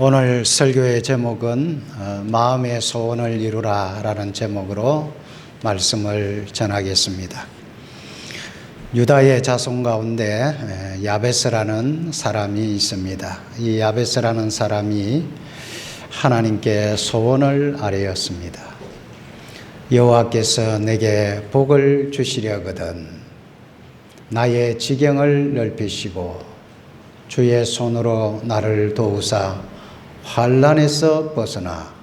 오늘 설교의 제목은 마음의 소원을 이루라 라는 제목으로 말씀을 전하겠습니다. 유다의 자손 가운데 야베스라는 사람이 있습니다. 이 야베스라는 사람이 하나님께 소원을 아뢰었습니다. 여호와께서 내게 복을 주시려거든 나의 지경을 넓히시고 주의 손으로 나를 도우사 환난에서 벗어나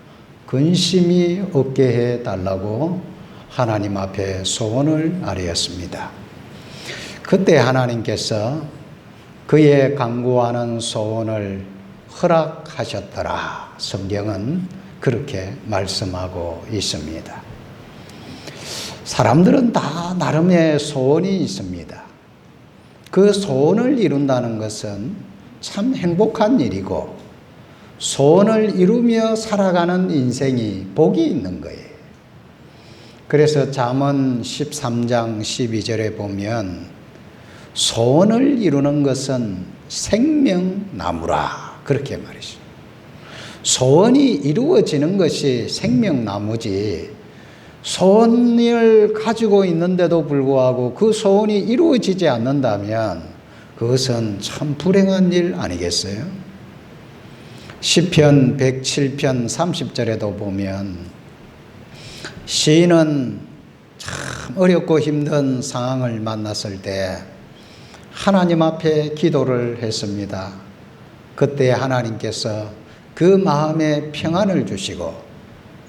근심이 없게 해달라고 하나님 앞에 소원을 아뢰었습니다. 그때 하나님께서 그의 간구하는 소원을 허락하셨더라. 성경은 그렇게 말씀하고 있습니다. 사람들은 다 나름의 소원이 있습니다. 그 소원을 이룬다는 것은 참 행복한 일이고 소원을 이루며 살아가는 인생이 복이 있는 거예요. 그래서 잠언 13장 12절에 보면 소원을 이루는 것은 생명나무라 그렇게 말이죠. 소원이 이루어지는 것이 생명나무지 소원을 가지고 있는데도 불구하고 그 소원이 이루어지지 않는다면 그것은 참 불행한 일 아니겠어요? 시편 107편 30절에도 보면 시인은 참 어렵고 힘든 상황을 만났을 때 하나님 앞에 기도를 했습니다. 그때 하나님께서 그 마음에 평안을 주시고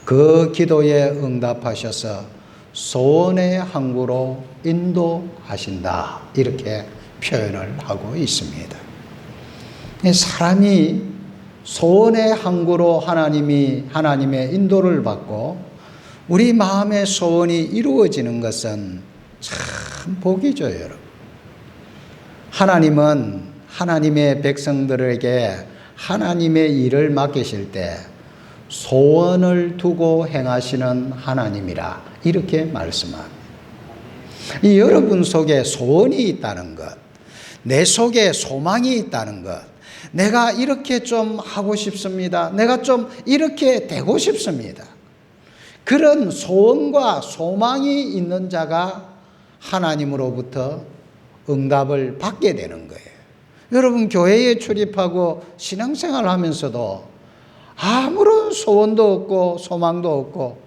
그 기도에 응답하셔서 소원의 항구로 인도하신다 이렇게 표현을 하고 있습니다. 사람이 소원의 항구로 하나님의 인도를 받고 우리 마음의 소원이 이루어지는 것은 참 복이죠, 여러분. 하나님은 하나님의 백성들에게 하나님의 일을 맡기실 때 소원을 두고 행하시는 하나님이라 이렇게 말씀합니다. 이 여러분 속에 소원이 있다는 것, 내 속에 소망이 있다는 것, 내가 이렇게 좀 하고 싶습니다. 내가 좀 이렇게 되고 싶습니다. 그런 소원과 소망이 있는 자가 하나님으로부터 응답을 받게 되는 거예요. 여러분 교회에 출입하고 신앙생활 하면서도 아무런 소원도 없고 소망도 없고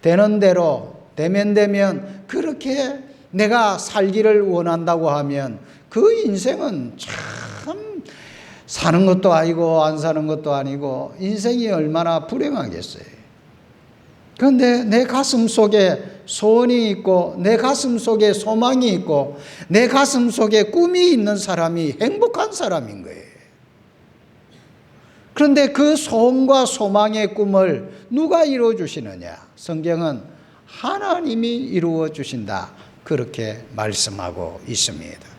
되는 대로 되면 그렇게 내가 살기를 원한다고 하면 그 인생은 참 사는 것도 아니고 안 사는 것도 아니고 인생이 얼마나 불행하겠어요. 그런데 내 가슴 속에 소원이 있고 내 가슴 속에 소망이 있고 내 가슴 속에 꿈이 있는 사람이 행복한 사람인 거예요. 그런데 그 소원과 소망의 꿈을 누가 이루어 주시느냐? 성경은 하나님이 이루어 주신다. 그렇게 말씀하고 있습니다.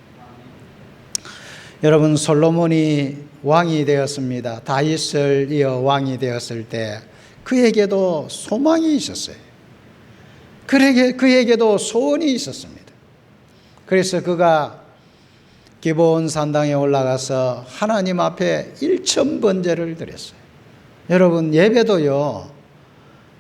여러분 솔로몬이 왕이 되었습니다. 다윗을 이어 왕이 되었을 때 그에게도 소망이 있었어요. 그에게도 소원이 있었습니다. 그래서 그가 기브온 산당에 올라가서 하나님 앞에 일천번제를 드렸어요. 여러분 예배도요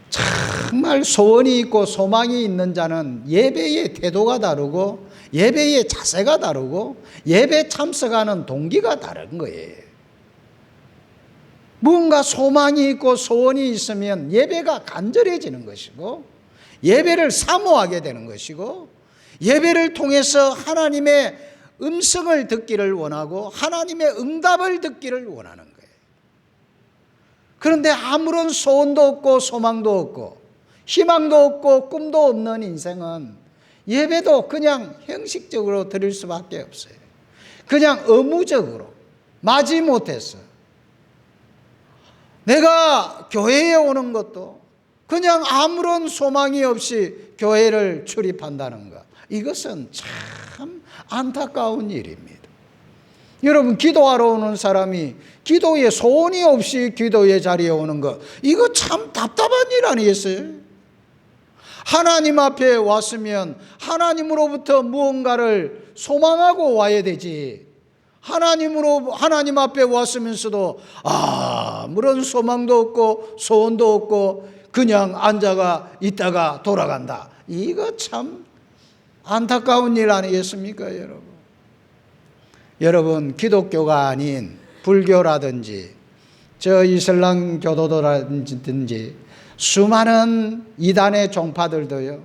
정말 소원이 있고 소망이 있는 자는 예배의 태도가 다르고 예배의 자세가 다르고 예배 참석하는 동기가 다른 거예요. 뭔가 소망이 있고 소원이 있으면 예배가 간절해지는 것이고 예배를 사모하게 되는 것이고 예배를 통해서 하나님의 음성을 듣기를 원하고 하나님의 응답을 듣기를 원하는 거예요. 그런데 아무런 소원도 없고 소망도 없고 희망도 없고 꿈도 없는 인생은 예배도 그냥 형식적으로 드릴 수밖에 없어요. 그냥 의무적으로 마지못해서 내가 교회에 오는 것도 그냥 아무런 소망이 없이 교회를 출입한다는 것, 이것은 참 안타까운 일입니다. 여러분 기도하러 오는 사람이 기도에 소원이 없이 기도의 자리에 오는 것, 이거 참 답답한 일 아니겠어요? 하나님 앞에 왔으면 하나님으로부터 무언가를 소망하고 와야 되지 하나님 앞에 왔으면서도 아무런 소망도 없고 소원도 없고 그냥 앉아가 있다가 돌아간다. 이거 참 안타까운 일 아니겠습니까, 여러분? 여러분, 기독교가 아닌 불교라든지 저 이슬람 교도라든지 수많은 이단의 종파들도요,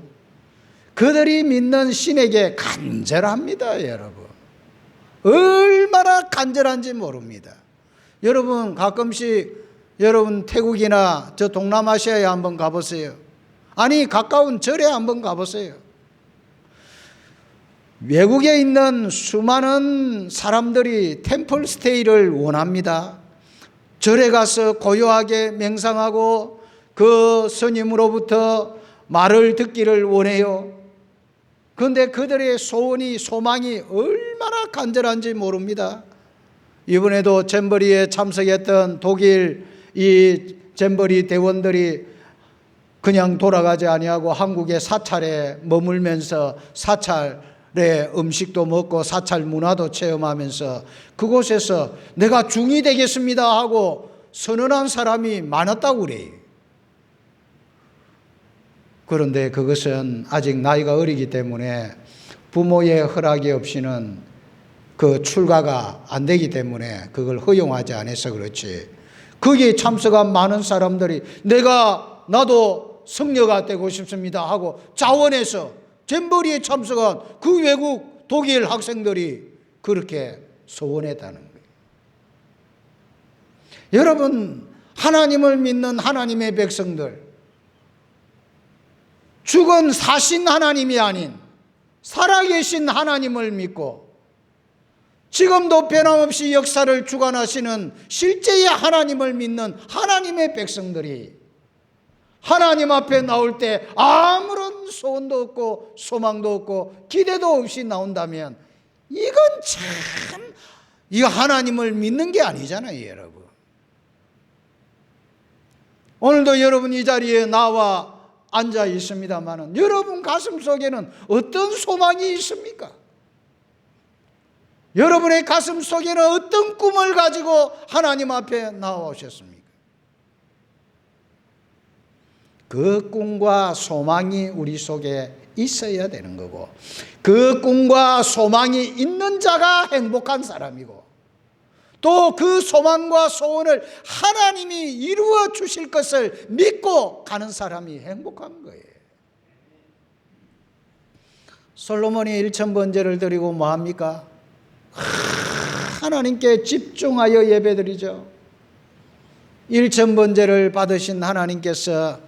그들이 믿는 신에게 간절합니다, 여러분. 얼마나 간절한지 모릅니다. 여러분, 가끔씩 여러분 태국이나 저 동남아시아에 한번 가보세요. 아니, 가까운 절에 한번 가보세요. 외국에 있는 수많은 사람들이 템플 스테이를 원합니다. 절에 가서 고요하게 맹상하고 그 스님으로부터 말을 듣기를 원해요. 그런데 그들의 소원이, 소망이 얼마나 간절한지 모릅니다. 이번에도 잼버리에 참석했던 독일 이 잼버리 대원들이 그냥 돌아가지 아니하고 한국의 사찰에 머물면서 사찰의 음식도 먹고 사찰 문화도 체험하면서 그곳에서 내가 중이 되겠습니다 하고 선언한 사람이 많았다고 그래요. 그런데 그것은 아직 나이가 어리기 때문에 부모의 허락이 없이는 그 출가가 안 되기 때문에 그걸 허용하지 않아서 그렇지, 거기에 참석한 많은 사람들이 나도 성녀가 되고 싶습니다 하고 자원해서 잼버리에 참석한 그 외국 독일 학생들이 그렇게 소원했다는 거예요. 여러분, 하나님을 믿는 하나님의 백성들, 죽은 사신 하나님이 아닌 살아계신 하나님을 믿고 지금도 변함없이 역사를 주관하시는 실제의 하나님을 믿는 하나님의 백성들이 하나님 앞에 나올 때 아무런 소원도 없고 소망도 없고 기대도 없이 나온다면 이건 참, 이거 하나님을 믿는 게 아니잖아요, 여러분. 오늘도 여러분 이 자리에 나와 앉아 있습니다마는 여러분 가슴 속에는 어떤 소망이 있습니까? 여러분의 가슴 속에는 어떤 꿈을 가지고 하나님 앞에 나오셨습니까? 그 꿈과 소망이 우리 속에 있어야 되는 거고, 그 꿈과 소망이 있는 자가 행복한 사람이고, 또 그 소망과 소원을 하나님이 이루어 주실 것을 믿고 가는 사람이 행복한 거예요. 솔로몬이 1000번제를 드리고 뭐합니까? 하나님께 집중하여 예배드리죠. 1000번제를 받으신 하나님께서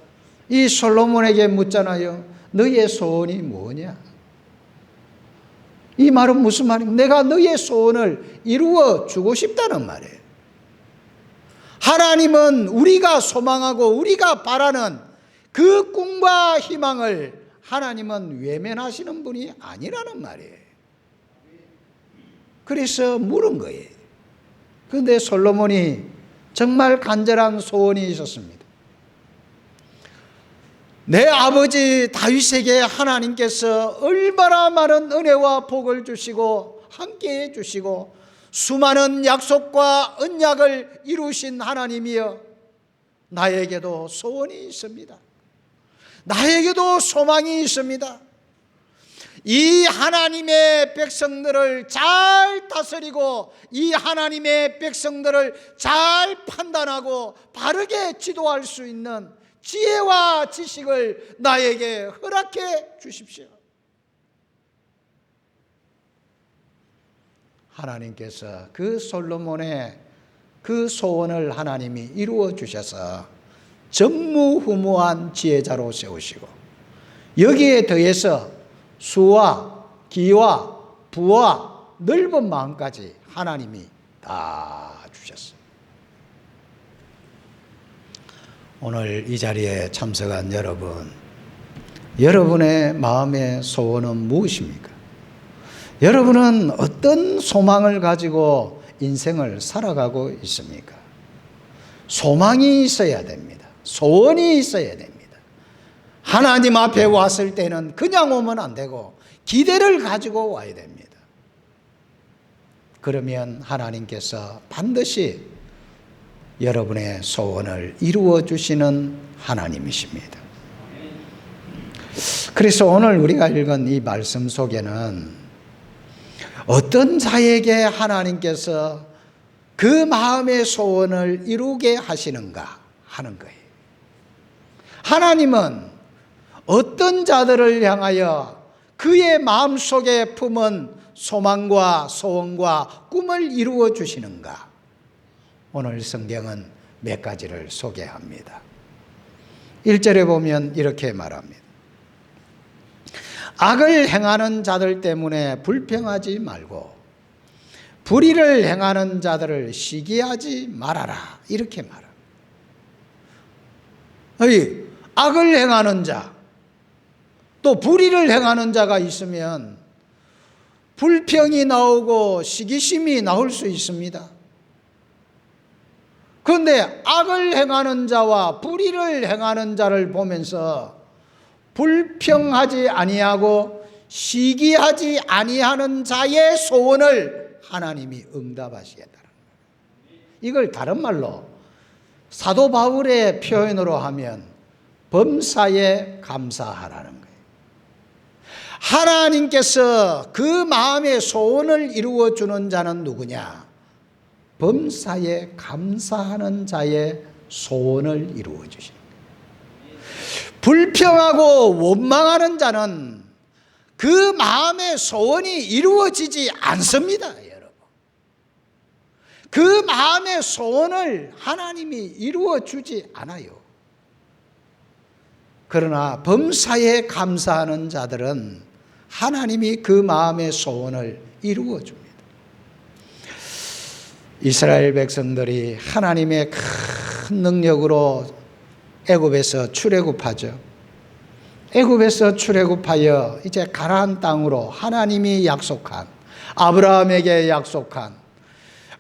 이 솔로몬에게 묻잖아요. 너의 소원이 뭐냐? 이 말은 무슨 말입니까? 내가 너의 소원을 이루어 주고 싶다는 말이에요. 하나님은 우리가 소망하고 우리가 바라는 그 꿈과 희망을 하나님은 외면하시는 분이 아니라는 말이에요. 그래서 물은 거예요. 그런데 솔로몬이 정말 간절한 소원이 있었습니다. 내 아버지 다윗에게 하나님께서 얼마나 많은 은혜와 복을 주시고 함께해 주시고 수많은 약속과 언약을 이루신 하나님이여, 나에게도 소원이 있습니다. 나에게도 소망이 있습니다. 이 하나님의 백성들을 잘 다스리고 이 하나님의 백성들을 잘 판단하고 바르게 지도할 수 있는 지혜와 지식을 나에게 허락해 주십시오. 하나님께서 그 솔로몬의 그 소원을 하나님이 이루어 주셔서 전무후무한 지혜자로 세우시고, 여기에 더해서 수와 기와 부와 넓은 마음까지 하나님이 다 주셨어요. 오늘 이 자리에 참석한 여러분, 여러분의 마음의 소원은 무엇입니까? 여러분은 어떤 소망을 가지고 인생을 살아가고 있습니까? 소망이 있어야 됩니다. 소원이 있어야 됩니다. 하나님 앞에 왔을 때는 그냥 오면 안 되고 기대를 가지고 와야 됩니다. 그러면 하나님께서 반드시 여러분의 소원을 이루어 주시는 하나님이십니다. 그래서 오늘 우리가 읽은 이 말씀 속에는 어떤 자에게 하나님께서 그 마음의 소원을 이루게 하시는가 하는 거예요. 하나님은 어떤 자들을 향하여 그의 마음속에 품은 소망과 소원과 꿈을 이루어 주시는가? 오늘 성경은 몇 가지를 소개합니다. 1절에 보면 이렇게 말합니다. 악을 행하는 자들 때문에 불평하지 말고 불의를 행하는 자들을 시기하지 말아라. 이렇게 말합니다. 악을 행하는 자, 또 불의를 행하는 자가 있으면 불평이 나오고 시기심이 나올 수 있습니다. 그런데 악을 행하는 자와 불의를 행하는 자를 보면서 불평하지 아니하고 시기하지 아니하는 자의 소원을 하나님이 응답하시겠다는 거예요. 이걸 다른 말로 사도 바울의 표현으로 하면 범사에 감사하라는 거예요. 하나님께서 그 마음의 소원을 이루어 주는 자는 누구냐? 범사에 감사하는 자의 소원을 이루어 주십니다. 불평하고 원망하는 자는 그 마음의 소원이 이루어지지 않습니다, 여러분. 그 마음의 소원을 하나님이 이루어 주지 않아요. 그러나 범사에 감사하는 자들은 하나님이 그 마음의 소원을 이루어 줍니다. 이스라엘 백성들이 하나님의 큰 능력으로 애굽에서 출애굽하죠. 애굽에서 출애굽하여 이제 가나안 땅으로 하나님이 약속한, 아브라함에게 약속한,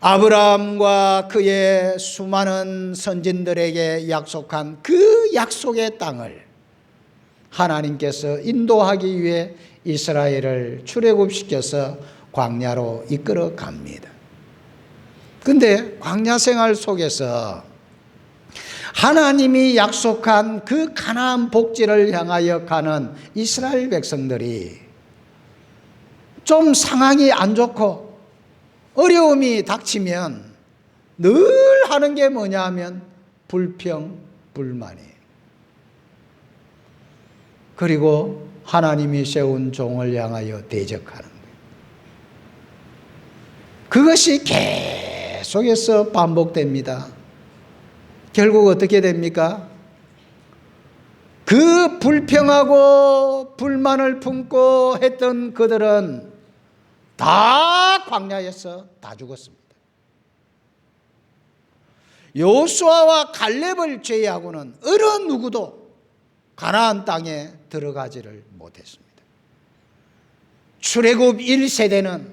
아브라함과 그의 수많은 선진들에게 약속한 그 약속의 땅을 하나님께서 인도하기 위해 이스라엘을 출애굽시켜서 광야로 이끌어 갑니다. 근데 광야 생활 속에서 하나님이 약속한 그 가나안 복지를 향하여 가는 이스라엘 백성들이 좀 상황이 안 좋고 어려움이 닥치면 늘 하는 게 뭐냐 하면 불평, 불만이에요. 그리고 하나님이 세운 종을 향하여 대적하는 거예요. 그것이 계속해서 반복됩니다. 결국 어떻게 됩니까? 그 불평하고 불만을 품고 했던 그들은 다 광야에서 다 죽었습니다. 여호수아와 갈렙을 제외하고는 어느 누구도 가나안 땅에 들어가지를 못했습니다. 출애굽 1세대는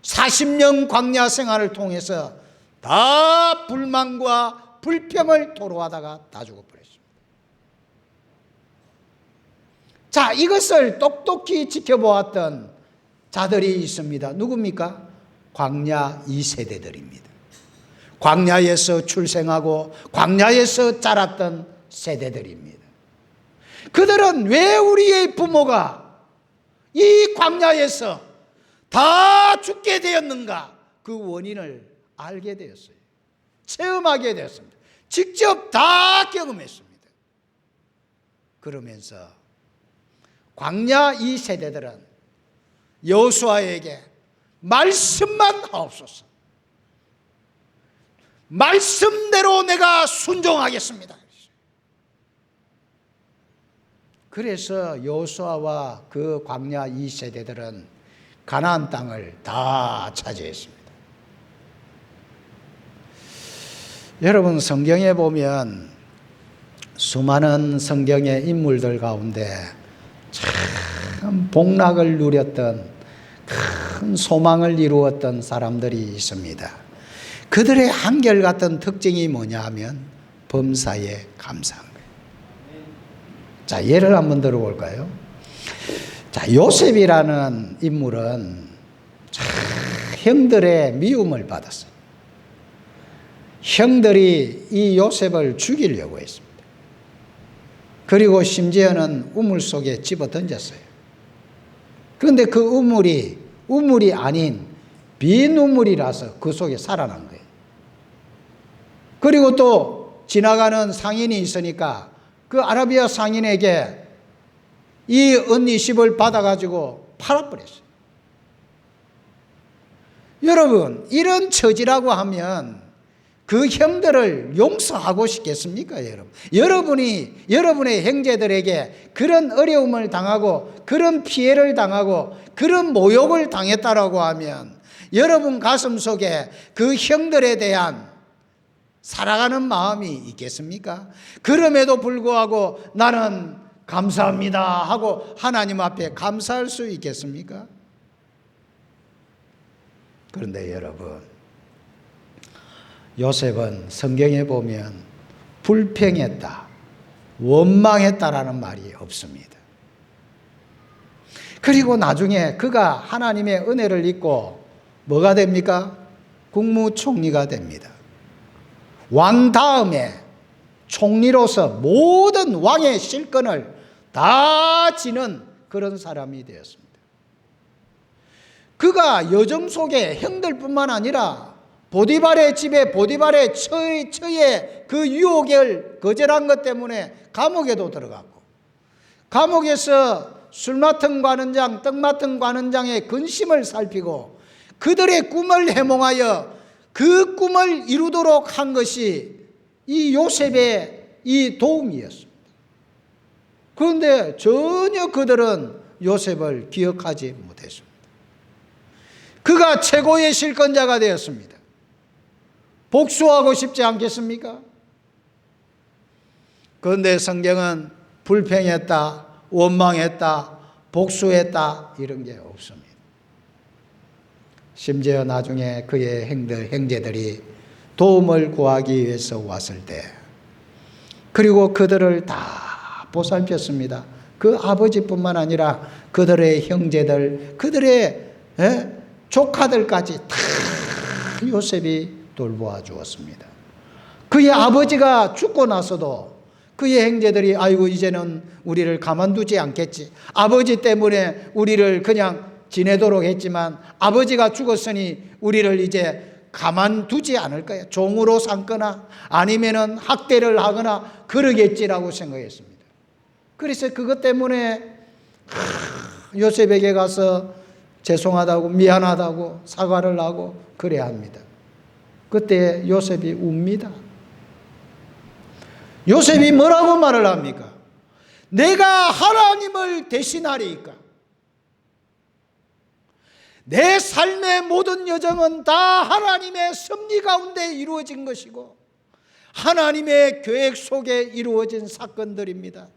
40년 광야 생활을 통해서 다 불만과 불평을 토로하다가 다 죽어버렸습니다. 자, 이것을 똑똑히 지켜보았던 자들이 있습니다. 누굽니까? 광야 2세대들입니다. 광야에서 출생하고 광야에서 자랐던 세대들입니다. 그들은 왜 우리의 부모가 이 광야에서 다 죽게 되었는가? 그 원인을 알게 되었어요. 체험하게 되었습니다. 직접 다 경험했습니다. 그러면서 광야 이 세대들은 여호수아에게 말씀만 하옵소서, 말씀대로 내가 순종하겠습니다. 그래서 여호수아와 그 광야 이 세대들은 가나안 땅을 다 차지했습니다. 여러분, 성경에 보면 수많은 성경의 인물들 가운데 참 복락을 누렸던, 큰 소망을 이루었던 사람들이 있습니다. 그들의 한결같은 특징이 뭐냐 하면 범사에 감사한 거예요. 자, 예를 한번 들어볼까요? 자, 요셉이라는 인물은 참 형들의 미움을 받았어요. 형들이 이 요셉을 죽이려고 했습니다. 그리고 심지어는 우물 속에 집어 던졌어요. 그런데 그 우물이 아닌 빈 우물이라서 그 속에 살아난 거예요. 그리고 또 지나가는 상인이 있으니까 그 아라비아 상인에게 이 은 20을 받아가지고 팔아버렸어요. 여러분, 이런 처지라고 하면 그 형들을 용서하고 싶겠습니까, 여러분? 여러분이 여러분의 형제들에게 그런 어려움을 당하고 그런 피해를 당하고 그런 모욕을 당했다라고 하면 여러분 가슴 속에 그 형들에 대한 사랑하는 마음이 있겠습니까? 그럼에도 불구하고 나는 감사합니다 하고 하나님 앞에 감사할 수 있겠습니까? 그런데 여러분, 요셉은 성경에 보면 불평했다, 원망했다라는 말이 없습니다. 그리고 나중에 그가 하나님의 은혜를 입고 뭐가 됩니까? 국무총리가 됩니다. 왕 다음에 총리로서 모든 왕의 실권을 다 지는 그런 사람이 되었습니다. 그가 여정 속에 형들뿐만 아니라 보디발의 집에 보디발의 처의 그 유혹을 거절한 것 때문에 감옥에도 들어갔고, 감옥에서 술 맡은 관원장, 떡 맡은 관원장의 근심을 살피고 그들의 꿈을 해몽하여 그 꿈을 이루도록 한 것이 이 요셉의 이 도움이었습니다. 그런데 전혀 그들은 요셉을 기억하지 못했습니다. 그가 최고의 실권자가 되었습니다. 복수하고 싶지 않겠습니까? 그런데 성경은 불평했다, 원망했다, 복수했다 이런 게 없습니다. 심지어 나중에 그의 형제들이 도움을 구하기 위해서 왔을 때, 그리고 그들을 다 보살폈습니다. 그 아버지뿐만 아니라 그들의 형제들, 그들의 조카들까지 다 요셉이 돌보아 주었습니다. 그의 아버지가 죽고 나서도 그의 형제들이 아이고 이제는 우리를 가만두지 않겠지, 아버지 때문에 우리를 그냥 지내도록 했지만 아버지가 죽었으니 우리를 이제 가만두지 않을 거야, 종으로 삼거나 아니면은 학대를 하거나 그러겠지라고 생각했습니다. 그래서 그것 때문에 요셉에게 가서 죄송하다고 미안하다고 사과를 하고 그래야 합니다. 그때 요셉이 웁니다. 요셉이 뭐라고 말을 합니까? 내가 하나님을 대신하리이까? 내 삶의 모든 여정은 다 하나님의 섭리 가운데 이루어진 것이고 하나님의 계획 속에 이루어진 사건들입니다.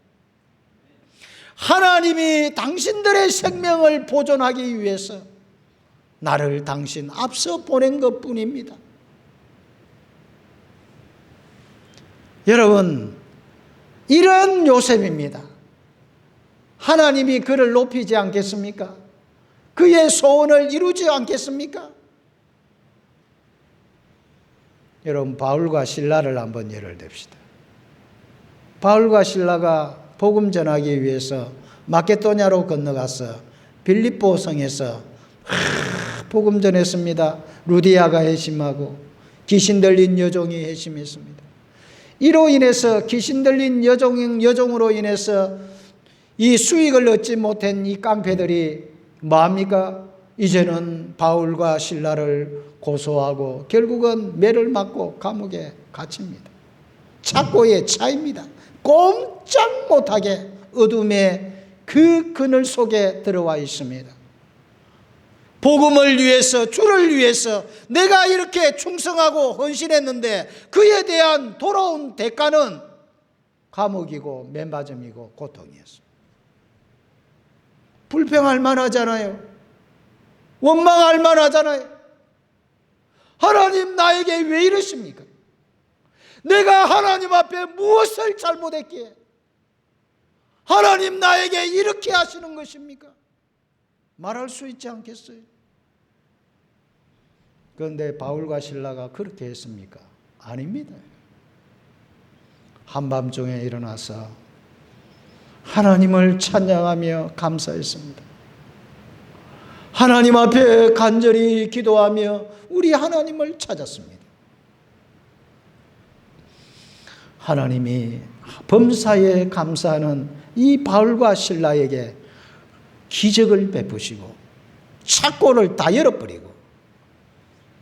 하나님이 당신들의 생명을 보존하기 위해서 나를 당신 앞서 보낸 것뿐입니다. 여러분, 이런 요셉입니다. 하나님이 그를 높이지 않겠습니까? 그의 소원을 이루지 않겠습니까? 여러분, 바울과 신라를 한번 예를 듭시다. 바울과 신라가 복음 전하기 위해서 마케도냐로 건너가서 빌립보 성에서 복음 전했습니다. 루디아가 회심하고 귀신 들린 여종이 회심했습니다. 이로 인해서 귀신 들린 여종으로 인해서 이 수익을 얻지 못한 이 깡패들이 뭐합니까? 이제는 바울과 신라를 고소하고 결국은 매를 맞고 감옥에 갇힙니다. 착고의 차입니다. 꼼짝 못하게 어둠의 그 그늘 속에 들어와 있습니다. 복음을 위해서, 주를 위해서 내가 이렇게 충성하고 헌신했는데 그에 대한 돌아온 대가는 감옥이고 맨맞음이고 고통이었습니다. 불평할 만하잖아요. 원망할 만하잖아요. 하나님 나에게 왜 이러십니까? 내가 하나님 앞에 무엇을 잘못했기에 하나님 나에게 이렇게 하시는 것입니까? 말할 수 있지 않겠어요? 그런데 바울과 실라가 그렇게 했습니까? 아닙니다. 한밤중에 일어나서 하나님을 찬양하며 감사했습니다. 하나님 앞에 간절히 기도하며 우리 하나님을 찾았습니다. 하나님이 범사에 감사하는 이 바울과 실라에게 기적을 베푸시고 착고를 다 열어버리고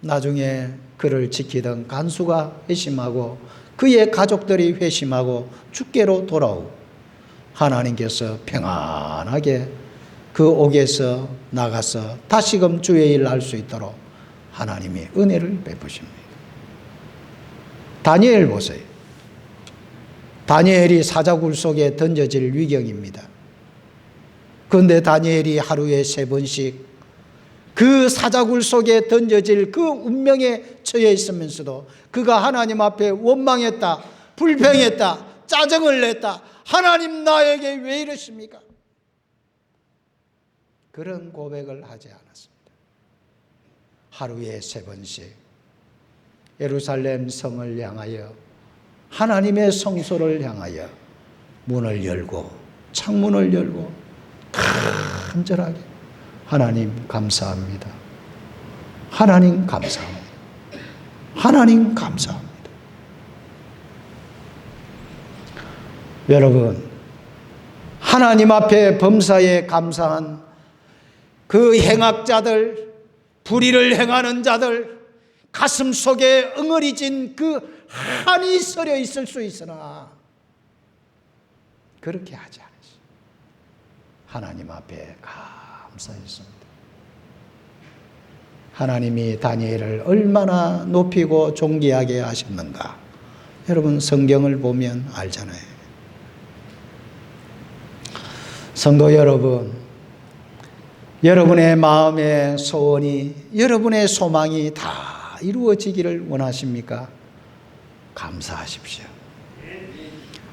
나중에 그를 지키던 간수가 회심하고 그의 가족들이 회심하고 주께로 돌아오고 하나님께서 평안하게 그 옥에서 나가서 다시금 주의 일을 할 수 있도록 하나님이 은혜를 베푸십니다. 다니엘 보세요. 다니엘이 사자굴 속에 던져질 위경입니다. 그런데 다니엘이 하루에 3번씩 그 사자굴 속에 던져질 그 운명에 처해 있으면서도 그가 하나님 앞에 원망했다, 불평했다, 짜증을 냈다. 하나님 나에게 왜 이러십니까? 그런 고백을 하지 않았습니다. 하루에 3번씩 예루살렘 성을 향하여 하나님의 성소를 향하여 문을 열고 창문을 열고 간절하게 하나님 감사합니다. 하나님 감사합니다. 하나님 감사합니다. 여러분, 하나님 앞에 범사에 감사한 그 행악자들, 불의를 행하는 자들 가슴 속에 응어리진 그 한이 서려 있을 수 있으나 그렇게 하지 않으시. 하나님 앞에 감사했습니다. 하나님이 다니엘을 얼마나 높이고 존귀하게 하셨는가 여러분 성경을 보면 알잖아요. 성도 여러분, 여러분의 마음의 소원이, 여러분의 소망이 다 이루어지기를 원하십니까? 감사하십시오.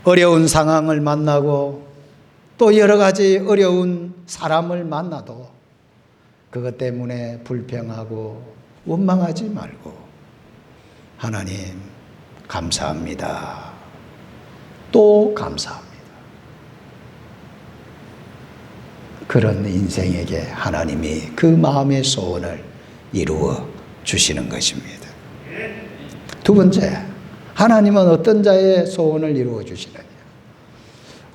어려운 상황을 만나고 또 여러 가지 어려운 사람을 만나도 그것 때문에 불평하고 원망하지 말고 하나님 감사합니다. 또 감사합니다. 그런 인생에게 하나님이 그 마음의 소원을 이루어 주시는 것입니다. 두 번째, 하나님은 어떤 자의 소원을 이루어 주시느냐?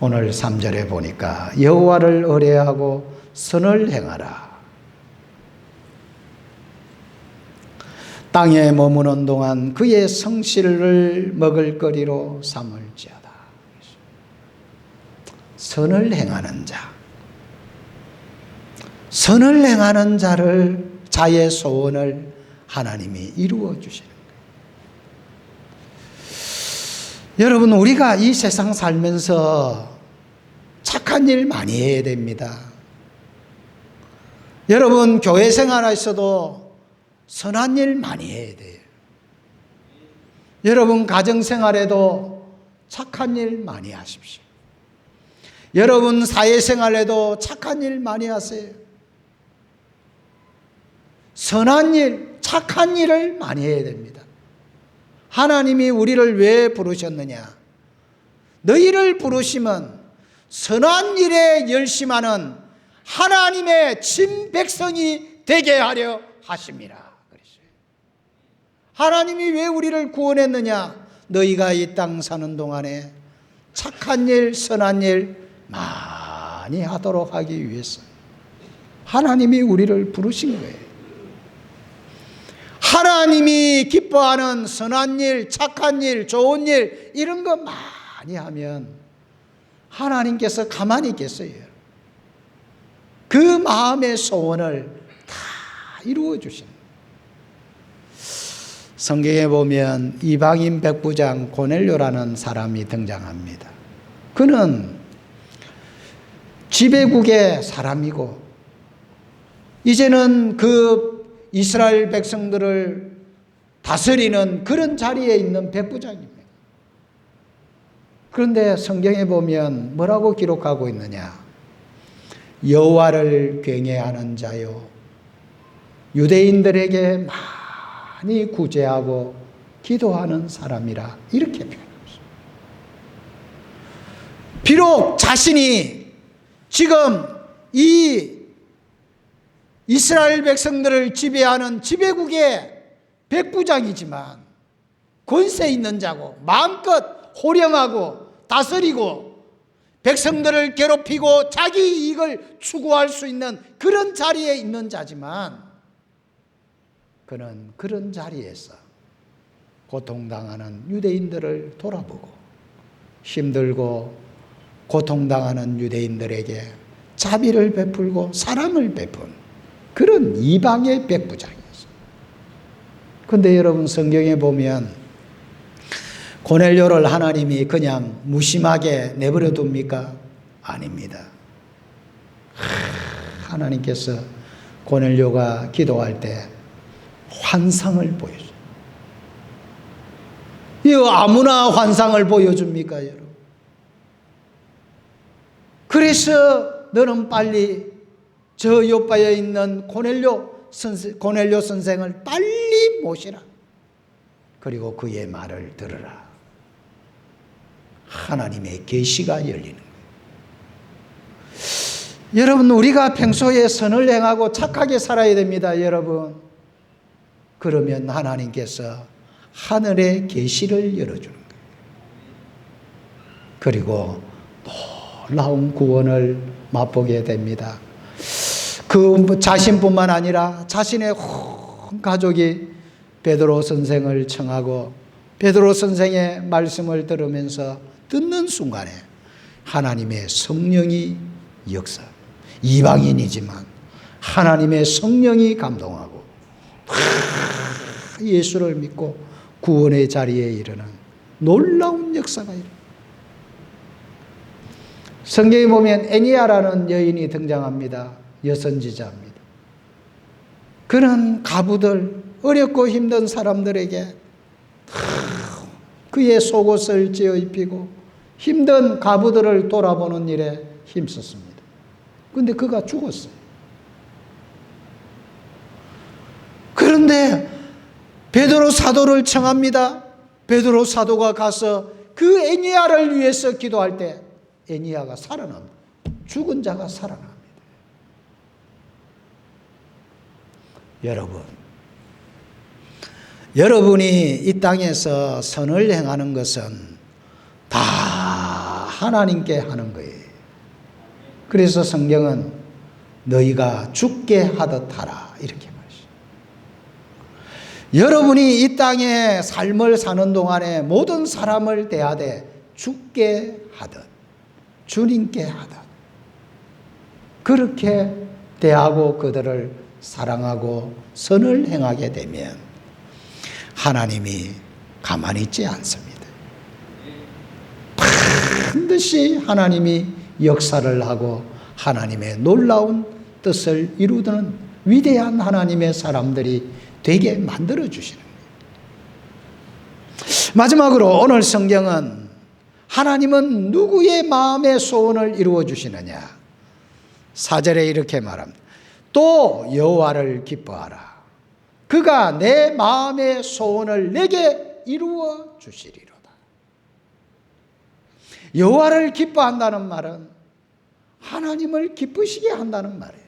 오늘 3절에 보니까 여호와를 의뢰하고 선을 행하라. 땅에 머무는 동안 그의 성실을 먹을거리로 삼을지어다. 선을 행하는 자. 선을 행하는 자의 소원을 하나님이 이루어 주시는 거예요. 여러분, 우리가 이 세상 살면서 착한 일 많이 해야 됩니다. 여러분, 교회 생활에서도 선한 일 많이 해야 돼요. 여러분, 가정생활에도 착한 일 많이 하십시오. 여러분, 사회생활에도 착한 일 많이 하세요. 선한 일, 착한 일을 많이 해야 됩니다. 하나님이 우리를 왜 부르셨느냐? 너희를 부르시면 선한 일에 열심하는 하나님의 친 백성이 되게 하려 하심이라 그랬어요. 하나님이 왜 우리를 구원했느냐? 너희가 이 땅 사는 동안에 착한 일, 선한 일 많이 하도록 하기 위해서 하나님이 우리를 부르신 거예요. 하나님이 기뻐하는 선한 일, 착한 일, 좋은 일 이런 거 많이 하면 하나님께서 가만히 있겠어요. 그 마음의 소원을 다 이루어 주시는 거예요. 성경에 보면 이방인 백부장 고넬료라는 사람이 등장합니다. 그는 지배국의 사람이고 이제는 그 이스라엘 백성들을 다스리는 그런 자리에 있는 백부장입니다. 그런데 성경에 보면 뭐라고 기록하고 있느냐? 여호와를 경외하는 자요, 유대인들에게 많이 구제하고 기도하는 사람이라 이렇게 표현합니다. 비록 자신이 지금 이 이스라엘 백성들을 지배하는 지배국의 백부장이지만 권세 있는 자고 마음껏 호령하고 다스리고 백성들을 괴롭히고 자기 이익을 추구할 수 있는 그런 자리에 있는 자지만 그는 그런 자리에서 고통당하는 유대인들을 돌아보고 힘들고 고통당하는 유대인들에게 자비를 베풀고 사랑을 베푼 그런 이방의 백부장이었어요. 그런데 여러분 성경에 보면 고넬료를 하나님이 그냥 무심하게 내버려 둡니까? 아닙니다. 하나님께서 고넬료가 기도할 때 환상을 보여줘요. 이거 아무나 환상을 보여줍니까, 여러분? 그래서 너는 빨리 저 요바에 있는 고넬료 선생을 빨리 모시라. 그리고 그의 말을 들으라. 하나님의 계시가 열리는 거예요. 여러분, 우리가 평소에 선을 행하고 착하게 살아야 됩니다, 여러분. 그러면 하나님께서 하늘의 계시를 열어주는 거예요. 그리고 놀라운 구원을 맛보게 됩니다. 그 자신뿐만 아니라 자신의 온 가족이 베드로 선생을 청하고 베드로 선생의 말씀을 들으면서 듣는 순간에 하나님의 성령이 역사, 이방인이지만 하나님의 성령이 감동하고 예수를 믿고 구원의 자리에 이르는 놀라운 역사가 일어납니다. 성경에 보면 애니야라는 여인이 등장합니다. 여선지자입니다. 그는 가부들, 어렵고 힘든 사람들에게 그의 속옷을 찌어 입히고 힘든 가부들을 돌아보는 일에 힘썼습니다. 그런데 그가 죽었어요. 그런데 베드로 사도를 청합니다. 베드로 사도가 가서 그 애니야를 위해서 기도할 때 애니야가 살아납니다. 죽은 자가 살아납니다. 여러분이 이 땅에서 선을 행하는 것은 다 하나님께 하는 거예요. 그래서 성경은 너희가 죽게 하듯 하라 이렇게 말이죠. 여러분이 이 땅에 삶을 사는 동안에 모든 사람을 대하되 죽게 하듯 주님께 하듯 그렇게 대하고 그들을 사랑하고 선을 행하게 되면 하나님이 가만히 있지 않습니다. 반드시 하나님이 역사를 하고 하나님의 놀라운 뜻을 이루는 위대한 하나님의 사람들이 되게 만들어 주시는 거예요. 마지막으로 오늘 성경은 하나님은 누구의 마음의 소원을 이루어 주시느냐? 4절에 이렇게 말합니다. 또 여호와를 기뻐하라. 그가 내 마음의 소원을 내게 이루어 주시리로다. 여호와를 기뻐한다는 말은 하나님을 기쁘시게 한다는 말이에요.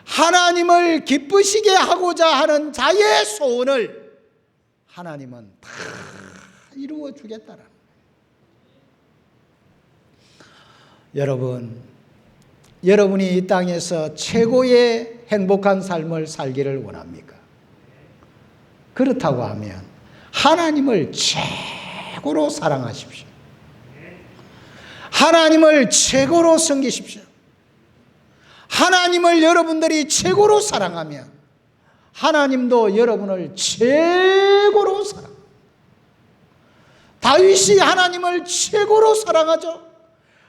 하나님을 기쁘시게 하고자 하는 자의 소원을 하나님은 다 이루어 주겠다는 거예요. 여러분이 이 땅에서 최고의 행복한 삶을 살기를 원합니까? 그렇다고 하면 하나님을 최고로 사랑하십시오. 하나님을 최고로 섬기십시오. 하나님을 여러분들이 최고로 사랑하면 하나님도 여러분을 최고로 사랑합니다. 다윗이 하나님을 최고로 사랑하죠.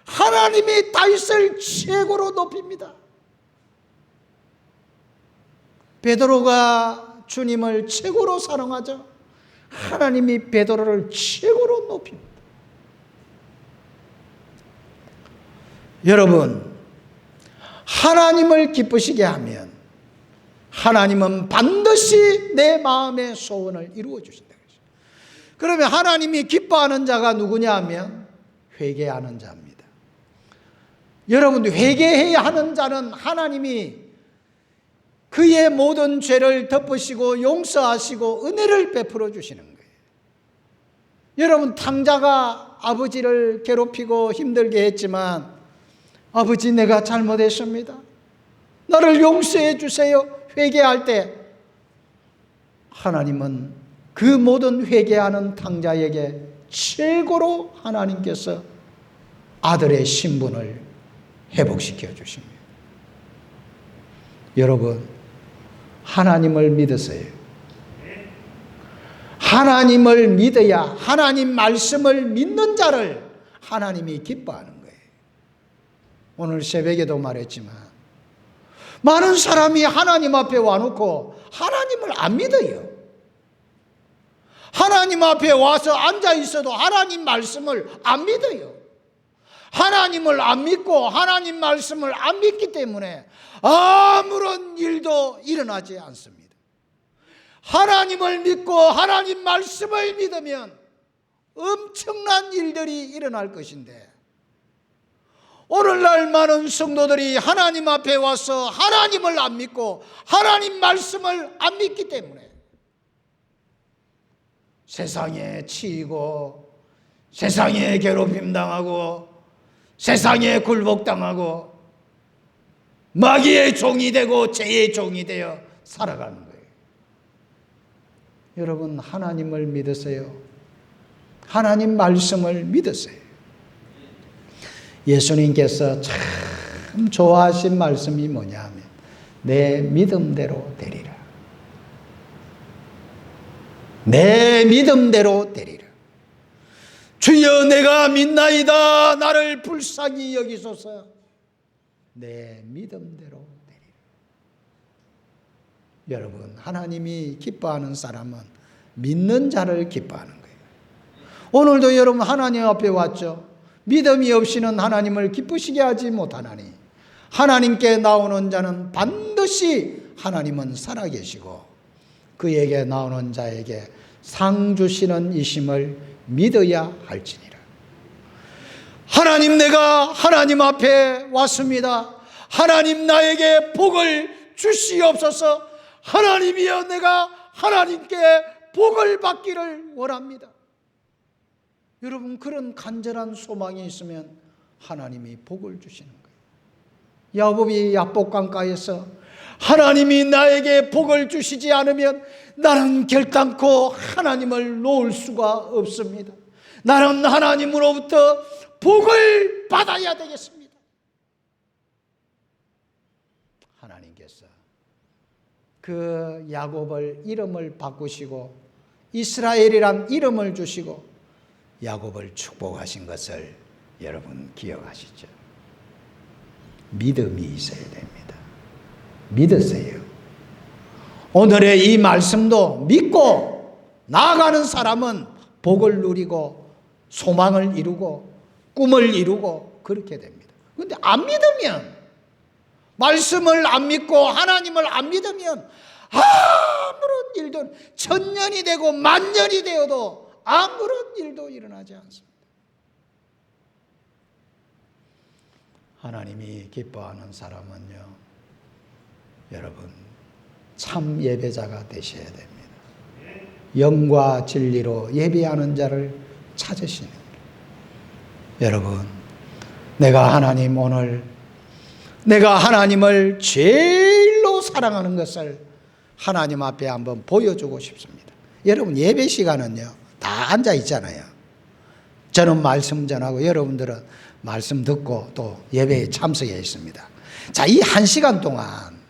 하나님이 다윗을 최고로 높입니다. 베드로가 주님을 최고로 사랑하죠. 하나님이 베드로를 최고로 높입니다. 여러분, 하나님을 기쁘시게 하면 하나님은 반드시 내 마음의 소원을 이루어 주신다. 그러면 하나님이 기뻐하는 자가 누구냐 하면 회개하는 자입니다. 여러분, 회개해야 하는 자는 하나님이 그의 모든 죄를 덮으시고 용서하시고 은혜를 베풀어 주시는 거예요. 여러분, 탕자가 아버지를 괴롭히고 힘들게 했지만, 아버지, 내가 잘못했습니다, 나를 용서해 주세요, 회개할 때 하나님은 그 모든 회개하는 탕자에게 최고로 하나님께서 아들의 신분을 회복시켜 주십니다. 여러분, 하나님을 믿으세요. 하나님을 믿어야, 하나님 말씀을 믿는 자를 하나님이 기뻐하는 거예요. 오늘 새벽에도 말했지만 많은 사람이 하나님 앞에 와놓고 하나님을 안 믿어요. 하나님 앞에 와서 앉아 있어도 하나님 말씀을 안 믿어요. 하나님을 안 믿고 하나님 말씀을 안 믿기 때문에 아무런 일도 일어나지 않습니다. 하나님을 믿고 하나님 말씀을 믿으면 엄청난 일들이 일어날 것인데, 오늘날 많은 성도들이 하나님 앞에 와서 하나님을 안 믿고 하나님 말씀을 안 믿기 때문에 세상에 치이고 세상에 괴롭힘 당하고 세상에 굴복당하고 마귀의 종이 되고 죄의 종이 되어 살아가는 거예요. 여러분, 하나님을 믿으세요. 하나님 말씀을 믿으세요. 예수님께서 참 좋아하신 말씀이 뭐냐 하면 내 믿음대로 되리라. 내 믿음대로 되리라. 주여, 내가 믿나이다, 나를 불쌍히 여기소서. 내 믿음대로 되리라. 여러분, 하나님이 기뻐하는 사람은 믿는 자를 기뻐하는 거예요. 오늘도 여러분 하나님 앞에 왔죠. 믿음이 없이는 하나님을 기쁘시게 하지 못하나니 하나님께 나오는 자는 반드시 하나님은 살아계시고 그에게 나오는 자에게 상 주시는 이심을 믿어야 할지니라. 하나님, 내가 하나님 앞에 왔습니다. 하나님, 나에게 복을 주시옵소서. 하나님이여, 내가 하나님께 복을 받기를 원합니다. 여러분, 그런 간절한 소망이 있으면 하나님이 복을 주시는 거예요. 야곱이 야복강가에서 하나님이 나에게 복을 주시지 않으면 나는 결단코 하나님을 놓을 수가 없습니다. 나는 하나님으로부터 복을 받아야 되겠습니다. 하나님께서 그 야곱을 이름을 바꾸시고 이스라엘이란 이름을 주시고 야곱을 축복하신 것을 여러분 기억하시죠? 믿음이 있어야 됩니다. 믿으세요. 오늘의 이 말씀도 믿고 나아가는 사람은 복을 누리고 소망을 이루고 꿈을 이루고 그렇게 됩니다. 그런데 안 믿으면, 말씀을 안 믿고 하나님을 안 믿으면 아무런 일도, 천년이 되고 만년이 되어도 아무런 일도 일어나지 않습니다. 하나님이 기뻐하는 사람은요, 여러분 참 예배자가 되셔야 됩니다. 영과 진리로 예배하는 자를 찾으시는 거예요. 여러분, 내가 하나님을 제일로 사랑하는 것을 하나님 앞에 한번 보여주고 싶습니다. 여러분, 예배 시간은요 다 앉아 있잖아요. 저는 말씀 전하고 여러분들은 말씀 듣고 또 예배에 참석해 있습니다. 자, 이 1시간 동안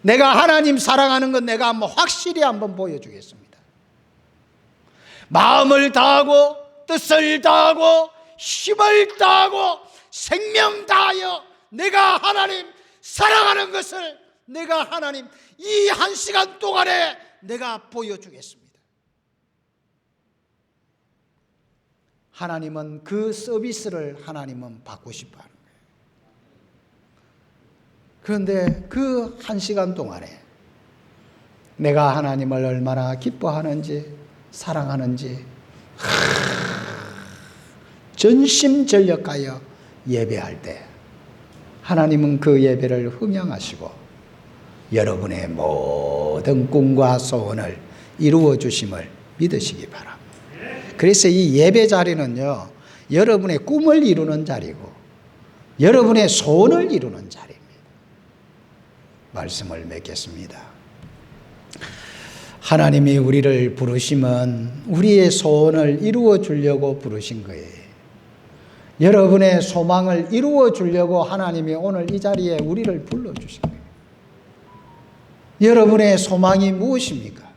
내가 하나님 사랑하는 건 내가 한번 확실히 한번 보여주겠습니다. 마음을 다하고 뜻을 다하고 힘을 다하고 생명 다하여 내가 하나님 사랑하는 것을 내가 하나님 이 1시간 동안에 내가 보여주겠습니다. 하나님은 그 서비스를 하나님은 받고 싶어 하는 거예요. 그런데 그 1시간 동안에 내가 하나님을 얼마나 기뻐하는지 사랑하는지 전심전력하여 예배할 때 하나님은 그 예배를 흥행하시고 여러분의 모든 꿈과 소원을 이루어 주심을 믿으시기 바랍니다. 그래서 이 예배 자리는요, 여러분의 꿈을 이루는 자리고 여러분의 소원을 이루는 자리입니다. 말씀을 맺겠습니다. 하나님이 우리를 부르시면 우리의 소원을 이루어 주려고 부르신 거예요. 여러분의 소망을 이루어 주려고 하나님이 오늘 이 자리에 우리를 불러주신 거예요. 여러분의 소망이 무엇입니까?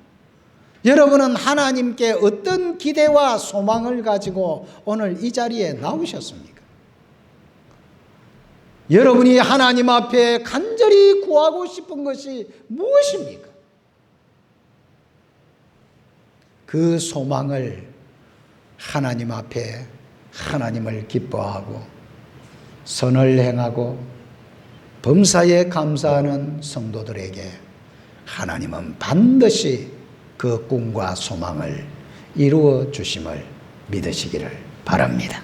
여러분은 하나님께 어떤 기대와 소망을 가지고 오늘 이 자리에 나오셨습니까? 여러분이 하나님 앞에 간절히 구하고 싶은 것이 무엇입니까? 그 소망을 하나님 앞에 하나님을 기뻐하고 선을 행하고 범사에 감사하는 성도들에게 하나님은 반드시 그 꿈과 소망을 이루어 주심을 믿으시기를 바랍니다.